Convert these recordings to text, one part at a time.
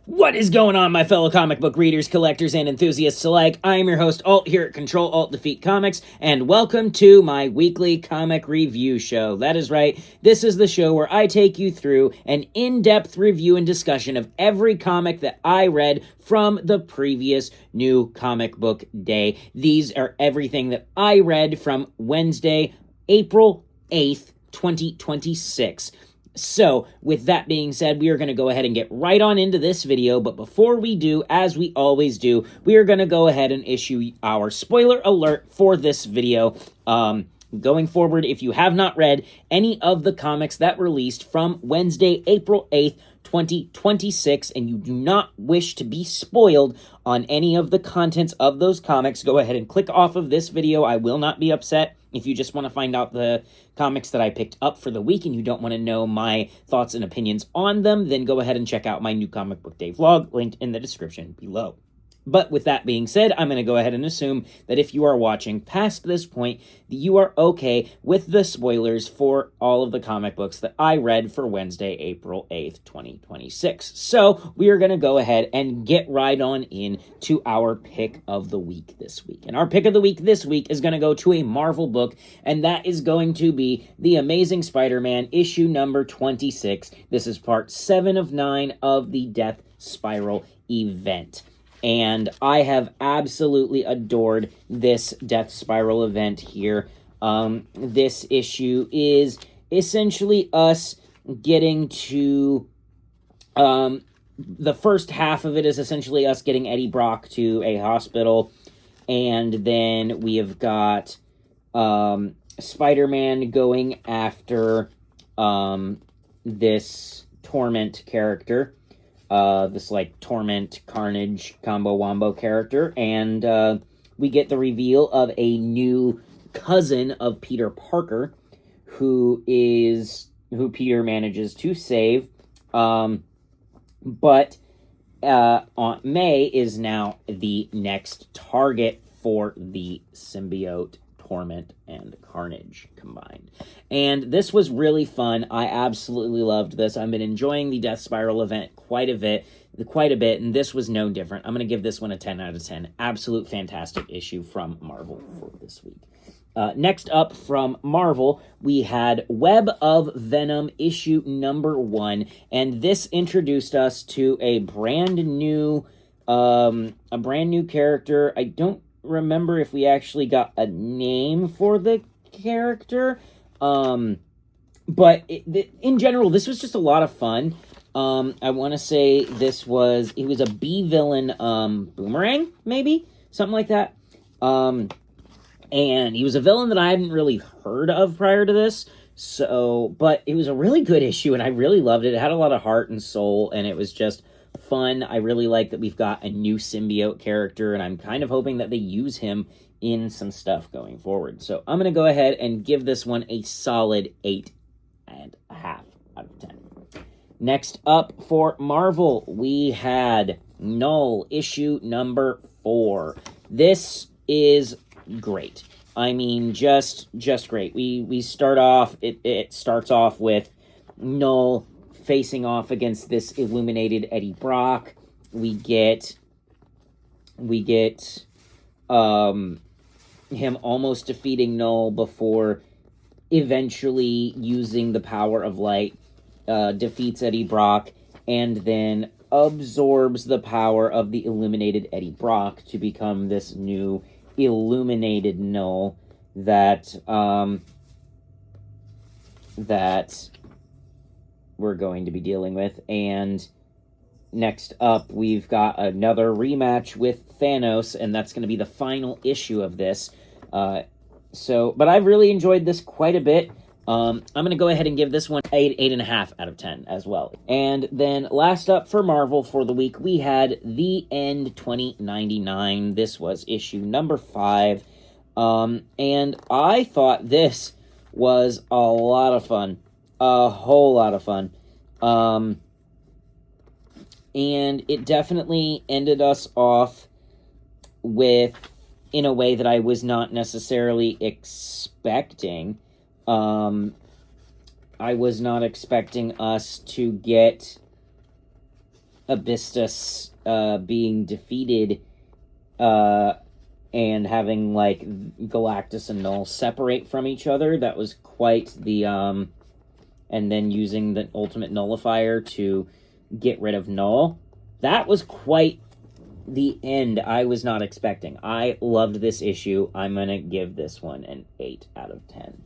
What is going on, my fellow comic book readers, collectors, and enthusiasts alike? I am your host, Alt, here at Control Alt Defeat Comics, and welcome to my weekly comic review show. That is right, this is the show where I take you through an in-depth review and discussion of every comic that I read from the previous new comic book day. These are everything that I read from Wednesday, April 8th, 2026. So, with that being said, we are going to go ahead and get right on into this video, but before we do, as we always do, we are going to go ahead and issue our spoiler alert for this video. Going forward, if you have not read any of the comics that released from Wednesday, April 8th, 2026, and you do not wish to be spoiled on any of the contents of those comics, go ahead and click off of this video. I will not be upset. If you just want to find out the comics that I picked up for the week and you don't want to know my thoughts and opinions on them, then go ahead and check out my new comic book day vlog, linked in the description below. But with that being said, I'm going to go ahead and assume that if you are watching past this point, that you are okay with the spoilers for all of the comic books that I read for Wednesday, April 8th, 2026. So we are going to go ahead and get right on in to our pick of the week this week. And our pick of the week this week is going to go to a Marvel book, and that is going to be The Amazing Spider-Man issue number 26. This is part 7 of 9 of the Death Spiral event. And I have absolutely adored this Death Spiral event here. This issue is essentially us getting to... the first half of it is essentially us getting Eddie Brock to a hospital. And then we have got Spider-Man going after this Torment character. This, like, Torment, Carnage, Combo Wombo character, and, we get the reveal of a new cousin of Peter Parker, who Peter manages to save, but, Aunt May is now the next target for the symbiote Torment and Carnage combined. And this was really fun. I absolutely loved this. I've been enjoying the Death Spiral event quite a bit, and this was no different. I'm going to give this one a 10 out of 10. Absolute fantastic issue from Marvel for this week. Next up from Marvel, we had Web of Venom issue number 1, and this introduced us to a brand new character. I don't remember if we actually got a name for the character, but in general, this was just a lot of fun. I want to say he was a B-villain, Boomerang, maybe? Something like that. And he was a villain that I hadn't really heard of prior to this, but it was a really good issue, and I really loved it. It had a lot of heart and soul, and it was just fun. I really like that we've got a new symbiote character, and I'm kind of hoping that they use him in some stuff going forward. So I'm going to go ahead and give this one a solid 8.5 out of 10. Next up for Marvel, we had Null issue number 4. This is great. I mean, just great. We start off, it starts off with Null facing off against this illuminated Eddie Brock. We get him almost defeating Null before eventually using the power of light, defeats Eddie Brock, and then absorbs the power of the illuminated Eddie Brock to become this new illuminated Null that we're going to be dealing with. And next up, we've got another rematch with Thanos, and that's going to be the final issue of this. But I've really enjoyed this quite a bit. I'm going to go ahead and give this one 8.5 out of 10 as well. And then last up for Marvel for the week, we had The End 2099. This was issue number 5. And I thought this was a lot of fun. A whole lot of fun. And it definitely ended us off in a way that I was not necessarily expecting. I was not expecting us to get Abystus being defeated and having, like, Galactus and Null separate from each other. That was quite the, and then using the ultimate nullifier to get rid of Null. That was quite the end I was not expecting. I loved this issue. I'm going to give this one an 8 out of 10.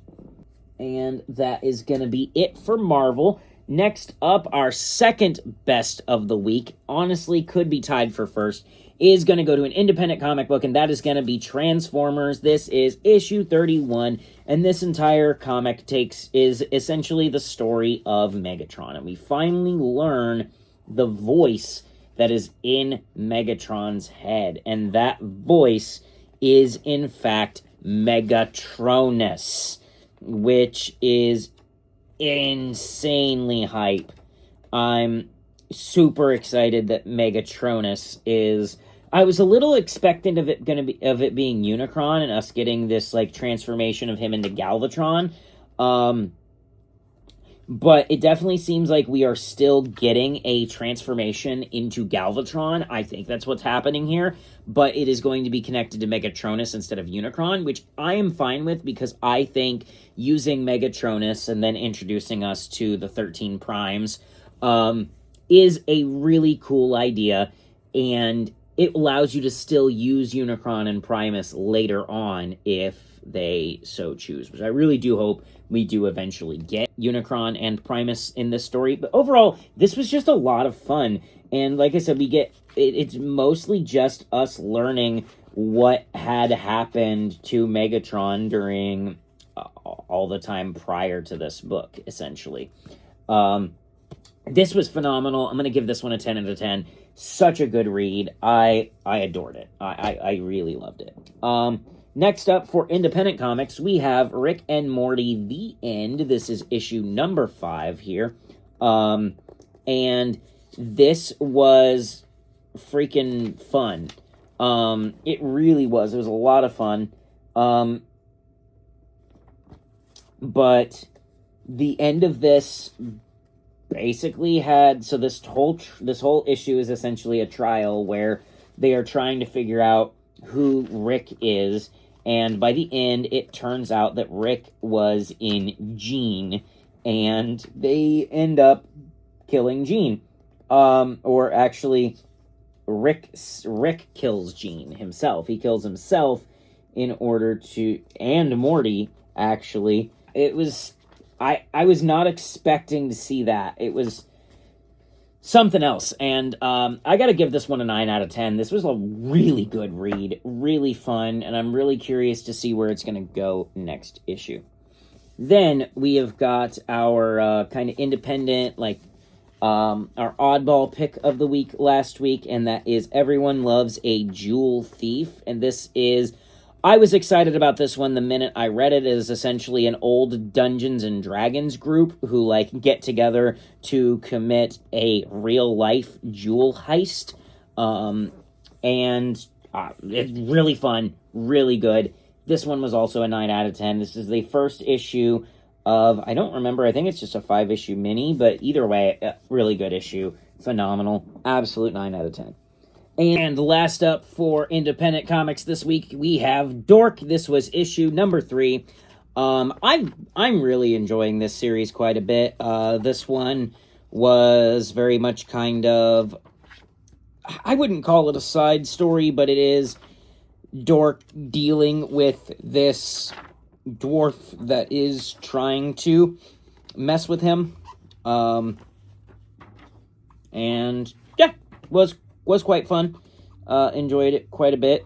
And that is going to be it for Marvel. Next up, our second best of the week, honestly could be tied for first, is going to go to an independent comic book, and that is going to be Transformers. This is issue 31, and this entire comic is essentially the story of Megatron, and we finally learn the voice that is in Megatron's head, and that voice is, in fact, Megatronus, which is insanely hype. I'm super excited that Megatronus is... I was a little expectant of it being Unicron and us getting this, like, transformation of him into Galvatron. But it definitely seems like we are still getting a transformation into Galvatron. I think that's what's happening here. But it is going to be connected to Megatronus instead of Unicron, which I am fine with because I think using Megatronus and then introducing us to the 13 Primes is a really cool idea. And it allows you to still use Unicron and Primus later on if they so choose, which I really do hope we do eventually get Unicron and Primus in this story. But overall, this was just a lot of fun. And like I said, it's mostly just us learning what had happened to Megatron during all the time prior to this book, essentially. This was phenomenal. I'm going to give this one a 10 out of 10. Such a good read. I adored it. I really loved it. Next up for independent comics, we have Rick and Morty, The End. This is issue number 5 here. And this was freaking fun. It really was. It was a lot of fun. But the end of this basically had... So this whole issue is essentially a trial where they are trying to figure out who Rick is. And by the end, it turns out that Rick was in Jean, and they end up killing Jean. Or actually, Rick kills Jean himself. He kills himself in order to... And Morty, actually. It was... I was not expecting to see that. It was something else. And I got to give this one a 9 out of 10. This was a really good read. Really fun. And I'm really curious to see where it's going to go next issue. Then we have got our kind of independent, like, our oddball pick of the week last week. And that is Everyone Loves a Jewel Thief. And this is... I was excited about this one the minute I read it. It is essentially an old Dungeons and Dragons group who, like, get together to commit a real-life jewel heist. And it's really fun, really good. This one was also a 9 out of 10. This is the first issue of, I don't remember, I think it's just a 5-issue mini, but either way, really good issue. Phenomenal. Absolute 9 out of 10. And last up for independent comics this week, we have Dork. This was issue number 3. I'm really enjoying this series quite a bit. This one was very much kind of... I wouldn't call it a side story, but it is Dork dealing with this dwarf that is trying to mess with him. And yeah, was quite fun. Enjoyed it quite a bit.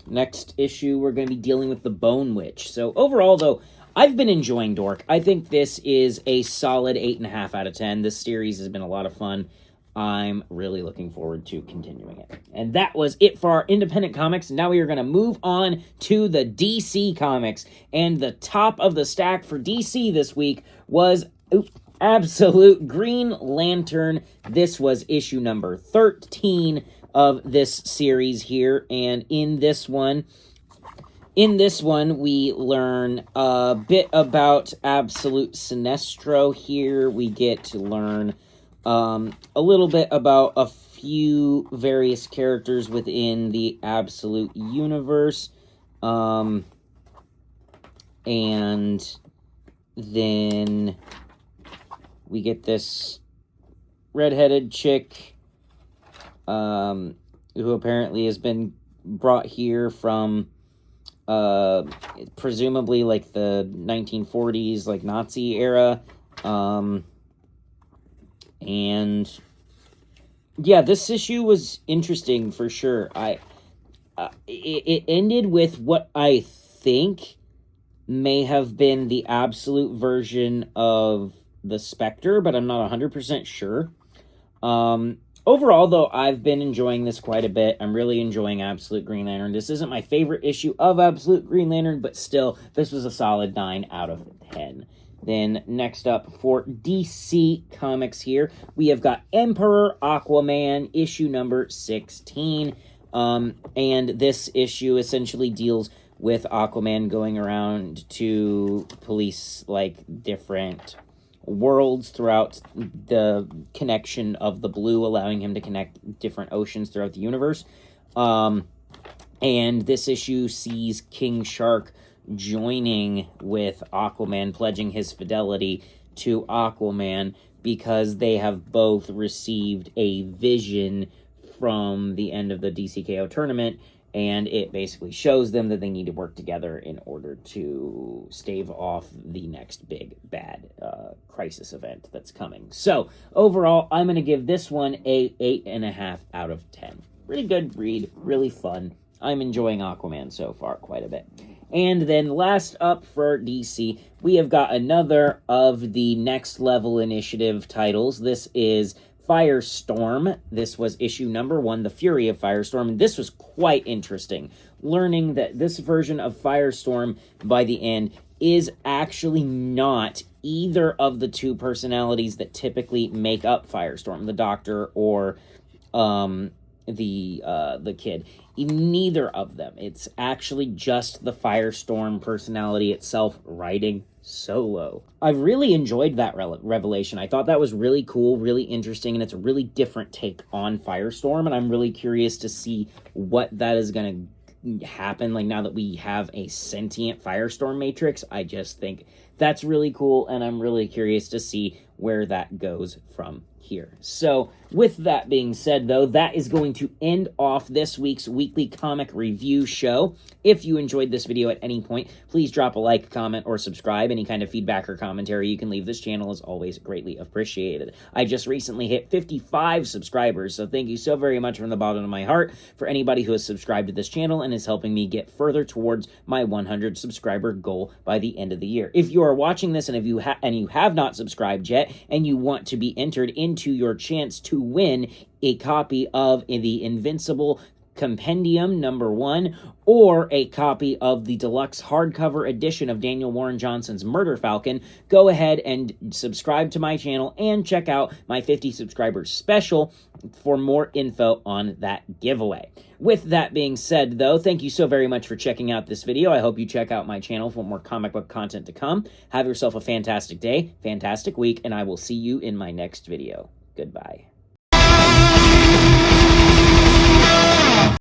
Next issue, we're going to be dealing with the Bone Witch. So overall, though, I've been enjoying Dork. I think this is a solid 8.5 out of 10. This series has been a lot of fun. I'm really looking forward to continuing it. And that was it for our independent comics. Now we are going to move on to the DC comics. And the top of the stack for DC this week was absolute Green Lantern. This was issue number 13 of this series here. And in this one, we learn a bit about Absolute Sinestro here. We get to learn A little bit about a few various characters within the Absolute Universe. And then we get this redheaded chick, who apparently has been brought here from, presumably, like, the 1940s, like, Nazi era. And yeah, this issue was interesting for sure. It ended with what I think may have been the Absolute version of the Spectre, but I'm not 100% sure. Overall, though, I've been enjoying this quite a bit. I'm really enjoying Absolute Green Lantern. This isn't my favorite issue of Absolute Green Lantern, but still, this was a solid 9 out of 10. Then, next up, for DC Comics here, we have got Emperor Aquaman, issue number 16. And this issue essentially deals with Aquaman going around to police, like, different worlds throughout the connection of the blue, allowing him to connect different oceans throughout the universe. And this issue sees King Shark joining with Aquaman, pledging his fidelity to Aquaman because they have both received a vision from the end of the DCKO tournament, and it basically shows them that they need to work together in order to stave off the next big bad crisis event that's coming. So overall, I'm going to give this one a 8.5 out of 10. Really good read, really fun. I'm enjoying Aquaman so far quite a bit. And then last up for DC, we have got another of the Next Level Initiative titles. This is Firestorm. This was issue number 1, The Fury of Firestorm, and this was quite interesting. Learning that this version of Firestorm, by the end, is actually not either of the two personalities that typically make up Firestorm, the Doctor or the kid. Neither of them. It's actually just the Firestorm personality itself riding solo. I really enjoyed that revelation. I thought that was really cool, really interesting, and it's a really different take on Firestorm, and I'm really curious to see what that is going to happen, like, now that we have a sentient Firestorm Matrix. I just think that's really cool, and I'm really curious to see where that goes from here. So, with that being said, though, that is going to end off this week's weekly comic review show. If you enjoyed this video at any point, please drop a like, comment, or subscribe. Any kind of feedback or commentary you can leave this channel is always greatly appreciated. I just recently hit 55 subscribers, so thank you so very much from the bottom of my heart for anybody who has subscribed to this channel and is helping me get further towards my 100 subscriber goal by the end of the year. If you are watching this and if you have not subscribed yet and you want to be entered into your chance to win a copy of the Invincible Compendium #1 or a copy of the deluxe hardcover edition of Daniel Warren Johnson's Murder Falcon, go ahead and subscribe to my channel and check out my 50 subscribers special for more info on that giveaway. With that being said, though, thank you so very much for checking out this video. I hope you check out my channel for more comic book content to come. Have yourself a fantastic day, fantastic week, and I will see you in my next video. Goodbye.